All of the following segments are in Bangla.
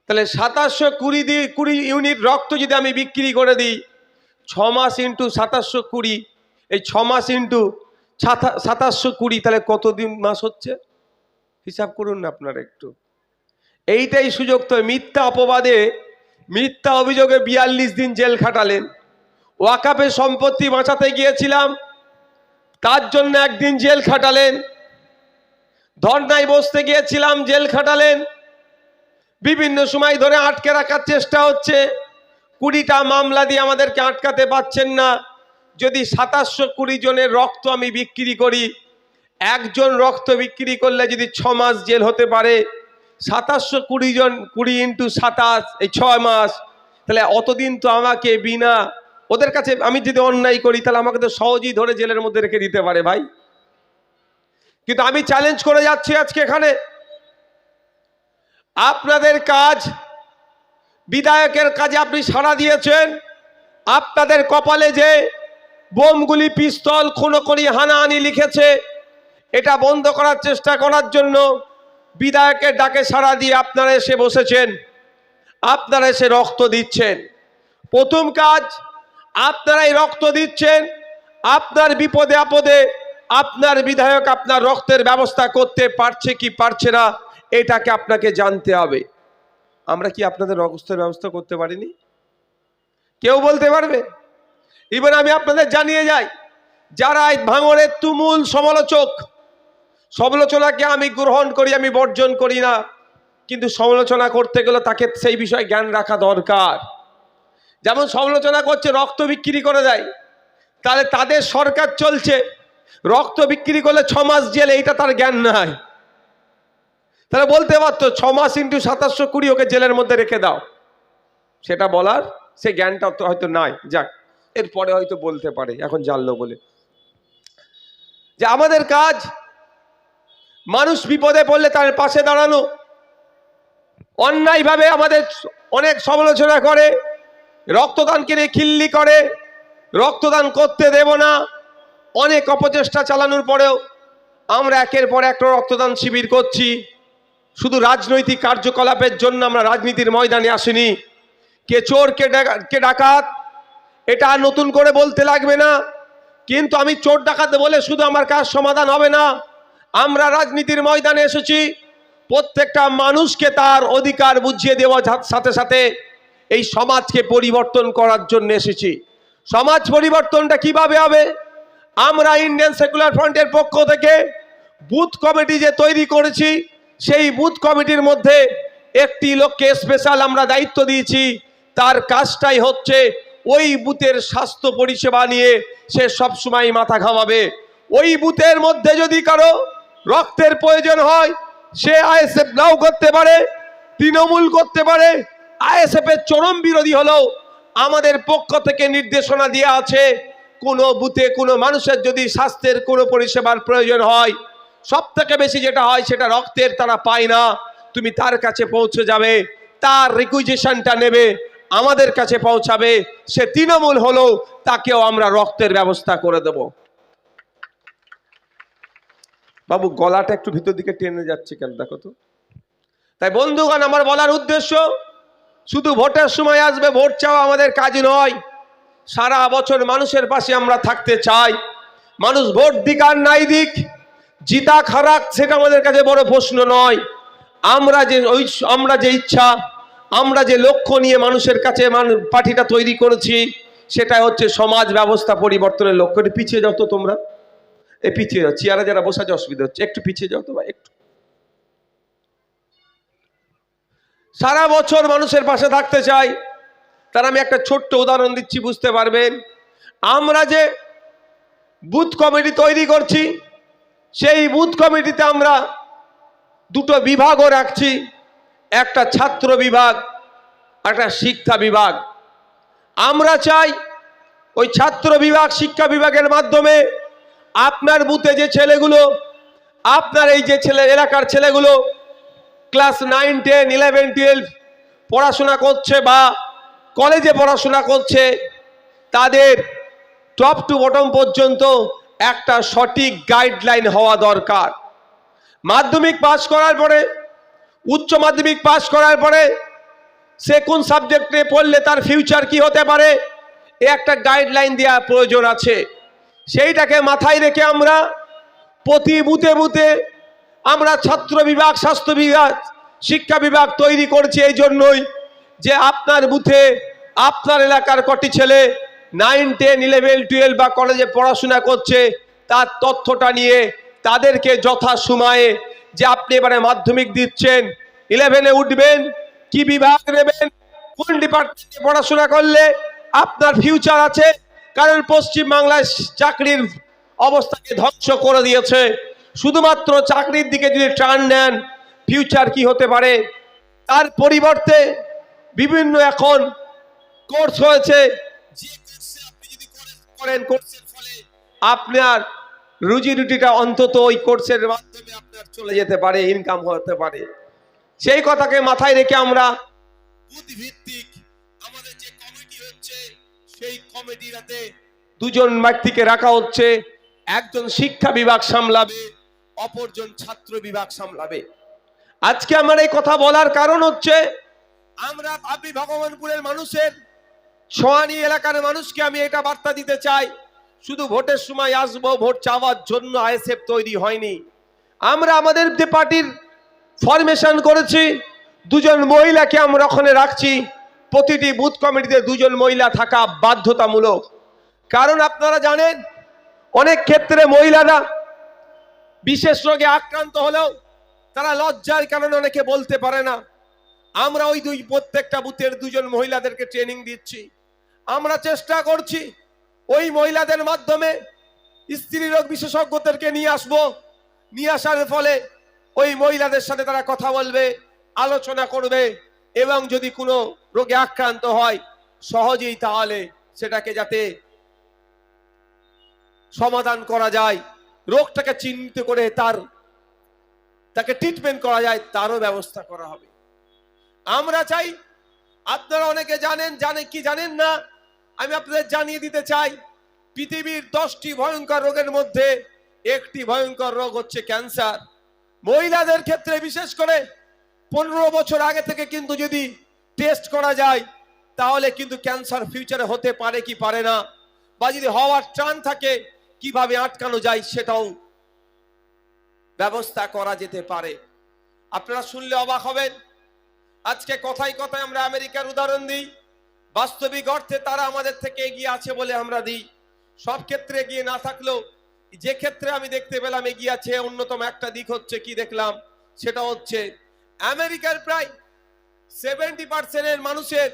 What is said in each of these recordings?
তাহলে 2720 ইউনিট রক্ত যদি আমি বিক্রি করে দিই, 6 মাস ইন্টু 2720, এই 6 মাস ইন্টু 2720, তাহলে কত দিন মাস হচ্ছে হিসাব করুন না আপনারা একটু। এইটাই সুযোগ। তো মিথ্যা অপবাদে, মিথ্যা অভিযোগে 42 দিন জেল খাটালেন। ওয়াকাফে সম্পত্তি বাঁচাতে গিয়েছিলাম, তার জন্য 1 দিন জেল খাটালেন। ধর্নায় বসতে গিয়েছিলাম, জেল খাটালেন। বিভিন্ন সময় ধরে আটকে রাখার চেষ্টা হচ্ছে। 20টা মামলা দিয়ে আমাদেরকে আটকাতে পারছেন না। যদি 2720 জনের রক্ত আমি বিক্রি করি, একজন রক্ত বিক্রি করলে যদি 6 মাস জেল হতে পারে, 2720 জন, 20 ইন্টু 27, এই 6 মাস, তাহলে অতদিন তো আমাকে বিনা, ওদের কাছে আমি যদি অন্যায় করি তাহলে আমাকে তো সহজেই ধরে জেলের মধ্যে রেখে দিতে পারে ভাই। কিন্তু আমি চ্যালেঞ্জ করে যাচ্ছি আজকে এখানে, আপনাদের কাজ, বিধায়কের কাজে আপনি সাড়া দিয়েছেন। আপনাদের কপালে যে বোমগুলি, পিস্তল, খুনোখুনি, হানাহানি লিখেছে, এটা বন্ধ করার চেষ্টা করার জন্য বিধায়কের ডাকে সাড়া দিয়ে আপনারা এসে বসেছেন, আপনারা এসে রক্ত দিচ্ছেন। প্রথম কাজ, আপনারাই রক্ত দিচ্ছেন। আপনার বিপদে আপদে আপনার বিধায়ক আপনার রক্তের ব্যবস্থা করতে পারছে কি পারছে না, এটাকে আপনাকে জানতে হবে। আমরা কি আপনাদের রক্তের ব্যবস্থা করতে পারিনি? কেউ বলতে পারবে? এবার আমি আপনাদের জানিয়ে যাই, যারা এই ভাঙড়ের তুমুল সমালোচনাকে আমি গ্রহণ করি, আমি বর্জন করি না, কিন্তু সমালোচনা করতে গেলে তাকে সেই বিষয়ে জ্ঞান রাখা দরকার। যেমন সমালোচনা করছে রক্ত বিক্রি করে দেয়, তাহলে তাদের সরকার চলছে, রক্ত বিক্রি করলে 6 মাস জেল, এইটা তার জ্ঞান নাই। তাহলে বলতে পারতো 6 মাস ইন্টু 2720 ওকে জেলের মধ্যে রেখে দাও, সেটা বলার সে জ্ঞানটা হয়তো নাই। যাক, এরপরে হয়তো বলতে পারে, এখন জানলো বলে। যে আমাদের কাজ মানুষ বিপদে পড়লে তার পাশে দাঁড়ানো। অন্যায়ভাবে আমাদের অনেক সমালোচনা করে, রক্তদানকে নিয়ে খিল্লি করে, রক্তদান করতে দেব না, অনেক অপচেষ্টা চালানোর পরেও আমরা একের পর এক রক্তদান শিবির করছি। শুধু রাজনৈতিক কার্যকলাপের জন্য আমরা রাজনীতির ময়দানে আসিনি। কে চোর কে ডাকাত এটা আর নতুন করে বলতে লাগবে না। কিন্তু আমি চোর ডাকাত বলে শুধু আমার কাজ সমাধান হবে না। আমরা রাজনীতির ময়দানে এসেছি প্রত্যেকটা মানুষকে তার অধিকার বুঝিয়ে দেওয়ার সাথে সাথে এই সমাজকে পরিবর্তন করার জন্য এসেছি। সমাজ পরিবর্তনটা কিভাবে হবে? আমরা ইন্ডিয়ান সেকুলার ফ্রন্টের পক্ষ থেকে বুথ কমিটি যে তৈরি করেছি, সেই বুথ কমিটির মধ্যে একটি লোককে স্পেশাল আমরা দায়িত্ব দিয়েছি। তার কাজটাই হচ্ছে ওই বুথের স্বাস্থ্য পরিষেবা নিয়ে সে সবসময় মাথা ঘামাবে। ওই বুথের মধ্যে যদি কারো রক্তের প্রয়োজন হয়, সে আইএসএফ নাও করতে পারে, তৃণমূল করতে পারে। আইএসএফ এর চরম বিরোধী হলেও আমাদের পক্ষ থেকে নির্দেশনা দেওয়া আছে, কোনো বুথে কোনো মানুষের যদি স্বাস্থ্যের কোনো পরিষেবার প্রয়োজন হয়, সব থেকে বেশি যেটা হয় সেটা রক্তের তারা পায় না, তুমি তার কাছে পৌঁছে যাবে, তার রিকুইজিশনটা নেবে, আমাদের কাছে পৌঁছাবে। সে তৃণমূল হলেও তাকেও আমরা রক্তের ব্যবস্থা করে দেব। বাবু গলাটা একটু ভিতর দিকে টেনে যাচ্ছে কেন দেখো তো। তাই বন্ধুগণ, আমার বলার উদ্দেশ্য, শুধু ভোটের সময় আসবে ভোট চাওয়া আমাদের কাজ নয়। সারা বছর মানুষের পাশে আমরা থাকতে চাই। মানুষ ভোট দিক আর নাই দিক, জিতা খারাপ সেটা আমাদের কাছে বড় প্রশ্ন নয়। আমরা যে ইচ্ছা, আমরা যে লক্ষ্য নিয়ে মানুষের কাছে পার্টিটা তৈরি করেছি, সেটা হচ্ছে সমাজ ব্যবস্থা পরিবর্তনের লক্ষ্য। একটু পিছিয়ে যাও তো তোমরা, পিছিয়ে যাও, চেয়ারে যারা বসে আছে অসুবিধা হচ্ছে, একটু পিছিয়ে যাও তো ভাই একটু। সারা বছর মানুষের পাশে থাকতে চাই, তার আমি একটা ছোট্ট উদাহরণ দিচ্ছি, বুঝতে পারবেন। আমরা যে বুথ কমিটি তৈরি করছি, সেই বুথ কমিটিতে আমরা দুটো বিভাগও রাখছি, একটা ছাত্র বিভাগ, একটা শিক্ষা বিভাগ। আমরা চাই ওই ছাত্র বিভাগ, শিক্ষা বিভাগের মাধ্যমে আপনার বুথে যে ছেলেগুলো, আপনার এই যে এলাকার ছেলেগুলো ক্লাস 9, 10, 11, 12 পড়াশোনা করছে বা কলেজে পড়াশোনা করছে, তাদের টপ টু বটম পর্যন্ত একটা সঠিক গাইডলাইন হওয়া দরকার। মাধ্যমিক পাস করার পরে, উচ্চ মাধ্যমিক পাস করার পরে সে কোন সাবজেক্টে পড়লে তার ফিউচার কি হতে পারে, এ একটা গাইডলাইন দেওয়া প্রয়োজন আছে। সেইটাকে মাথায় রেখে আমরা প্রতি বুথে বুথে আমরা ছাত্র বিভাগ, স্বাস্থ্য বিভাগ, শিক্ষা বিভাগ তৈরি করছি এই জন্যই যে আপনার বুথে আপনার এলাকার কটি ছেলে 9, 10, 11, 12 বা কলেজে পড়াশোনা করছে তার তথ্যটা নিয়ে তাদেরকে যথা সময়ে, যে আপনি এবারে মাধ্যমিক দিচ্ছেন, 11-এ উঠবেন, কি বিভাগ নেবেন, কোন ডিপার্টমেন্টে পড়াশোনা করলে আপনার ফিউচার আছে। কারণ পশ্চিমবাংলায় চাকরির অবস্থাকে ধ্বংস করে দিয়েছে। শুধুমাত্র চাকরির দিকে যদি টার্ন নেন, ফিউচার কি হতে পারে তার পরিবর্তে বিভিন্ন এখন কোর্স হয়েছে, যে কোর্সে আপনি যদি করেন কোর্সের ফলে আপনার রুজি রুটিটা অন্তত ওই কোর্সের মাধ্যমে আপনার চলে যেতে পারে, ইনকাম হতে পারে। সেই কথাকে মাথায় রেখে আমরা বুথ ভিত্তিক আমাদের যে কমিটি হচ্ছে সেই কমিটিতে দুজন ব্যক্তিকে রাখা হচ্ছে, একজন শিক্ষা বিভাগ সামলাবে, অপরজন ছাত্র বিভাগ সামলাবে। আজকে আমার এই কথা বলার কারণ হচ্ছে আমরা আপনি ভগবানপুরের মানুষের, সোয়ানি এলাকার মানুষকে আমি এটা বার্তা দিতে চাই, শুধু ভোটের সময় আসবো ভোট চাওয়ার জন্য আইএসএফ তৈরি হয়নি। আমরা আমাদের যে পার্টির ফরমেশন করেছি, দুজন মহিলাকে আমরা ওখানে রাখছি, প্রতিটি বুথ কমিটিতে দুজন মহিলা থাকা বাধ্যতামূলক। কারণ আপনারা জানেন অনেক ক্ষেত্রে মহিলারা বিশেষ রোগে আক্রান্ত হলেও তারা লজ্জার কারণে অনেকে বলতে পারে না। আমরা ওই প্রত্যেকটা বুথের দুজন মহিলাদেরকে ট্রেনিং দিচ্ছি। আমরা চেষ্টা করছি ওই মহিলাদের মাধ্যমে স্ত্রী রোগ বিশেষজ্ঞদেরকে নিয়ে আসবো, নিয়ে আসার ফলে ওই মহিলাদের সাথে তারা কথা বলবে, আলোচনা করবে, এবং যদি কোনো রোগে আক্রান্ত হয় সহজেই তাহলে সেটাকে যাতে সমাধান করা যায়, রোগটাকে চিহ্নিত করে তাকে ট্রিটমেন্ট করা যায়, তারও ব্যবস্থা করা হবে। আমরা চাই, আপনারা অনেকে জানেন না, আমি আপনাদের জানিয়ে দিতে চাই, পৃথিবীর 10টি ভয়ঙ্কর রোগের মধ্যে একটি ভয়ঙ্কর রোগ হচ্ছে ক্যান্সার। মহিলাদের ক্ষেত্রে বিশেষ করে 15 বছর আগে থেকে কিন্তু যদি টেস্ট করা যায় তাহলে কিন্তু ক্যান্সার ফিউচারে হতে পারে কি পারে না, বা যদি হওয়ার চান থাকে কিভাবে আটকানো যায় সেটাও ব্যবস্থা করা যেতে পারে। আপনারা শুনলে অবাক হবেন, আজকে কথায় কথায় আমরা আমেরিকার উদাহরণ দিই, বাস্তবিক অর্থে তারা আমাদের থেকে এগিয়ে আছে বলে আমরা দিই। সব ক্ষেত্রে এগিয়ে না থাকলেও যে ক্ষেত্রে আমি দেখতে পেলাম এগিয়ে আছে, অন্যতম একটা দিক হচ্ছে কি দেখলাম, সেটা হচ্ছে আমেরিকার প্রায় 70% মানুষের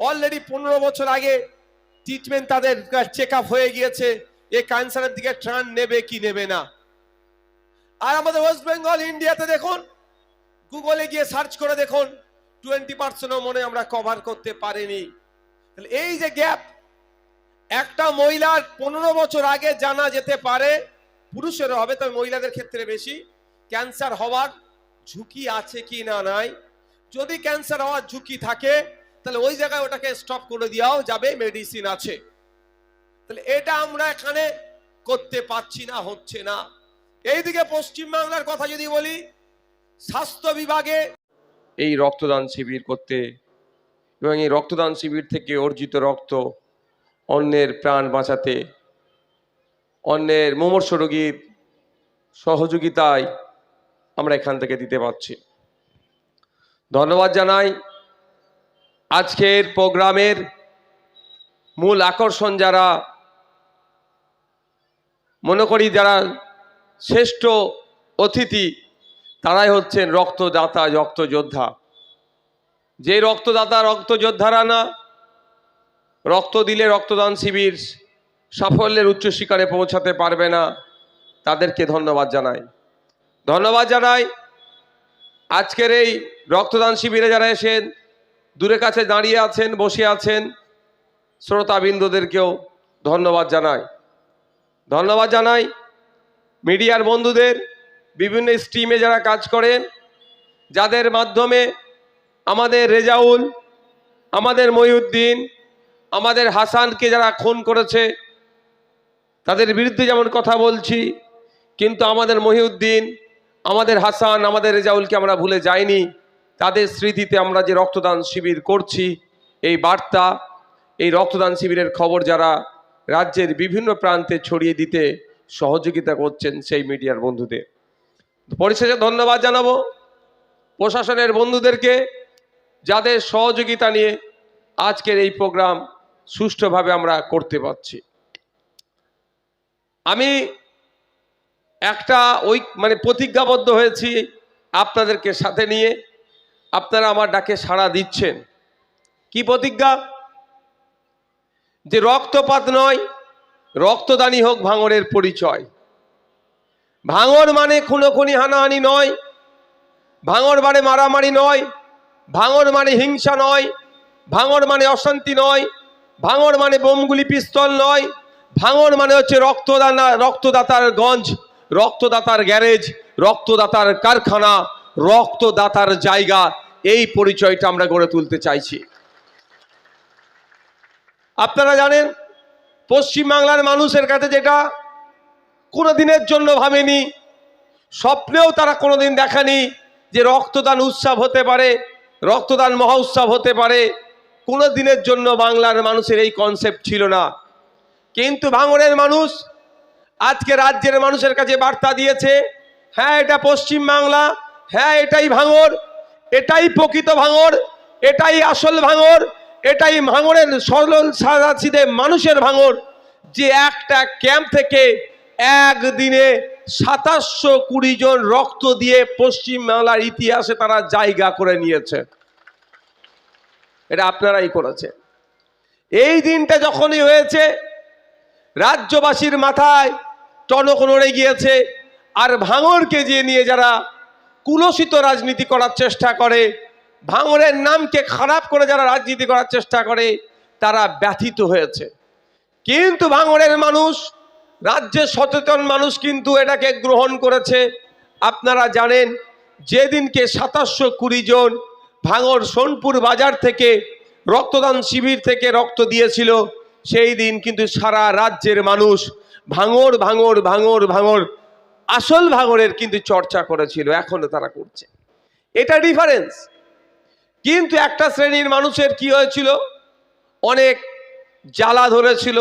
অলরেডি 15 বছর আগে ট্রিটমেন্ট, তাদের চেক আপ হয়ে গিয়েছে এই ক্যান্সারের দিকে টার্ন নেবে কি নেবে না। আর আমাদের ওয়েস্ট বেঙ্গল ইন্ডিয়াতে দেখুন, গুগলে গিয়ে সার্চ করে দেখুন, 20% মনে আমরা কভার করতে পারিনি। এই যে গ্যাপ, একটা মহিলার 15 বছর আগে জানা যেতে পারে, পুরুষেরও হবে, তবে মহিলাদের ক্ষেত্রে বেশি, ক্যান্সার হওয়ার ঝুঁকি আছে কি না নাই। যদি ক্যান্সার হওয়ার ঝুঁকি থাকে তাহলে ওই জায়গায় ওটাকে স্টপ করে দেওয়াও যাবে, মেডিসিন আছে। তাহলে এটা আমরা এখানে করতে পারছি না, হচ্ছে না। এইদিকে পশ্চিমবাংলার কথা যদি বলি, স্বাস্থ্য বিভাগে এই রক্তদান শিবির করতে এবং এই রক্তদান শিবির থেকে অর্জিত রক্ত অন্যের প্রাণ বাঁচাতে, অন্যের মুমূর্ষ রোগীর সহযোগিতায় আমরা এখান থেকে দিতে পারছি। ধন্যবাদ জানাই। আজকের প্রোগ্রামের মূল আকর্ষণ যারা মনে করি যারা শ্রেষ্ঠ অতিথি, তারাই হচ্ছেন রক্তদাতা, রক্তযোদ্ধা। যে রক্তদাতা রক্তযোদ্ধারা না রক্ত দিলে রক্তদান শিবির সাফল্যের উচ্চ শিখরে পৌঁছাতে পারবে না, তাদেরকে ধন্যবাদ জানাই। ধন্যবাদ জানাই আজকের এই রক্তদান শিবিরে যারা এসেন, দূরে কাছে দাঁড়িয়ে আছেন, বসে আছেন, শ্রোতাবৃন্দদেরকেও ধন্যবাদ জানাই। ধন্যবাদ জানাই মিডিয়ার বন্ধুদের, বিভিন্ন স্ট্রিমে যারা কাজ করেন, যাদের মাধ্যমে আমাদের রেজাউল, আমাদের মহিউদ্দিন, আমাদের হাসানকে যারা খুন করেছে তাদের বিরুদ্ধে যেমন কথা বলছি, কিন্তু আমাদের মহিউদ্দিন, আমাদের হাসান, আমাদের রেজাউলকে আমরা ভুলে যাইনি, তাদের স্মৃতিতে আমরা যে রক্তদান শিবির করছি, এই বার্তা, এই রক্তদান শিবিরের খবর যারা রাজ্যের বিভিন্ন প্রান্তে ছড়িয়ে দিতে সহযোগিতা করছেন সেই মিডিয়ার বন্ধুদের। পরিশেষে ধন্যবাদ জানাবো প্রশাসনের বন্ধুদেরকে, যাদের সহযোগিতা নিয়ে আজকের এই প্রোগ্রাম সুষ্ঠুভাবে আমরা করতে পারছি। আমি একটা প্রতিজ্ঞাবদ্ধ হয়েছি আপনাদেরকে সাথে নিয়ে, আপনারা আমার ডাকে সাড়া দিচ্ছেন। কি প্রতিজ্ঞা? যে রক্তপাত নয়, রক্তদানই হোক ভাঙড়ের পরিচয়। ভাঙড় মানে খুনোখুনি হানাহানি নয়, ভাঙড় মানে মারামারি নয়, ভাঙড় মানে হিংসা নয়, ভাঙড় মানে অশান্তি নয়, ভাঙড় মানে বোমগুলি পিস্তল নয়, ভাঙড় মানে হচ্ছে রক্তদাতার গঞ্জ, রক্তদাতার গ্যারেজ, রক্তদাতার কারখানা, রক্তদাতার জায়গা। এই পরিচয়টা আমরা গড়ে তুলতে চাইছি। আপনারা জানেন পশ্চিমবাংলার মানুষের কাছে যেটা কোনো দিনের জন্য ভাবেনি, স্বপ্নেও তারা কোনোদিন দেখেনি যে রক্তদান উৎসব হতে পারে, রক্তদান মহা উৎসব হতে পারে। কোনো দিনের জন্য বাংলার মানুষের এই কনসেপ্ট ছিল না। কিন্তু ভাঙড়ের মানুষ আজকে রাজ্যের মানুষের কাছে বার্তা দিয়েছে, হ্যাঁ এটা পশ্চিম বাংলা, হ্যাঁ এটাই ভাঙড়, এটাই প্রকৃত ভাঙড়, এটাই আসল ভাঙড়, এটাই ভাঙড়ের সরল সাদাসিধে মানুষের ভাঙড়। যে একটা ক্যাম্প থেকে একদিনে 2720 জন রক্ত দিয়ে পশ্চিম বাংলার ইতিহাসে তারা জায়গা করে নিয়েছে। এটা আপনারাই করেছেন। এই দিনটা যখনই হয়েছে রাজ্যবাসীর মাথায় টনক নড়ে গিয়েছে। আর ভাঙড়কে যে নিয়ে যারা কুলসিত রাজনীতি করার চেষ্টা করে, ভাঙড়ের নামকে খারাপ করে যারা রাজনীতি করার চেষ্টা করে, তারা ব্যথিত হয়েছে। কিন্তু ভাঙড়ের মানুষ, রাজ্যের সচেতন মানুষ কিন্তু এটাকে গ্রহণ করেছে। আপনারা জানেন যেদিনকে 2720 জন ভাঙড় সোনপুর বাজার থেকে রক্তদান শিবির থেকে রক্ত দিয়েছিল, সেই দিন কিন্তু সারা রাজ্যের মানুষ ভাঙড় ভাঙড় ভাঙড় ভাঙড় আসল ভাঙড়ের কিন্তু চর্চা করেছিল, এখনো তারা করছে। এটা ডিফারেন্স। কিন্তু একটা শ্রেণীর মানুষের কি হয়েছিল, অনেক জ্বালা ধরেছিল,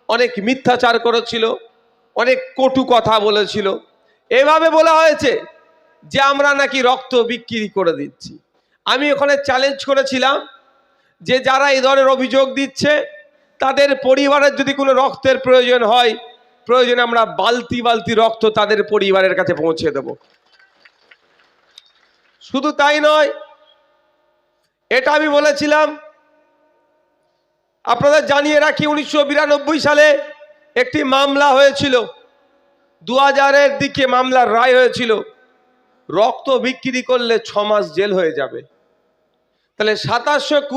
অনেক মিথ্যাচার করেছিল, অনেক কটু কথা বলেছিল। এভাবে বলা হয়েছে যে আমরা নাকি রক্ত বিক্রি করে দিচ্ছি। আমি ওখানে চ্যালেঞ্জ করেছিলাম যে যারা এই ধরনের অভিযোগ দিচ্ছে তাদের পরিবারের যদি কোনো রক্তের প্রয়োজন হয়, প্রয়োজনে আমরা বালতি বালতি রক্ত তাদের পরিবারের কাছে পৌঁছে দেব। শুধু তাই নয়, এটা আমি বলেছিলাম, আপনাদের জানিয়ে রাখি 1992 সালে একটি মামলা হয়েছিল, 2000-এর দিকে মামলার রায় হয়েছিল, রক্ত বিক্রি করলে 6 মাস জেল হয়ে যাবে। তাহলে 2720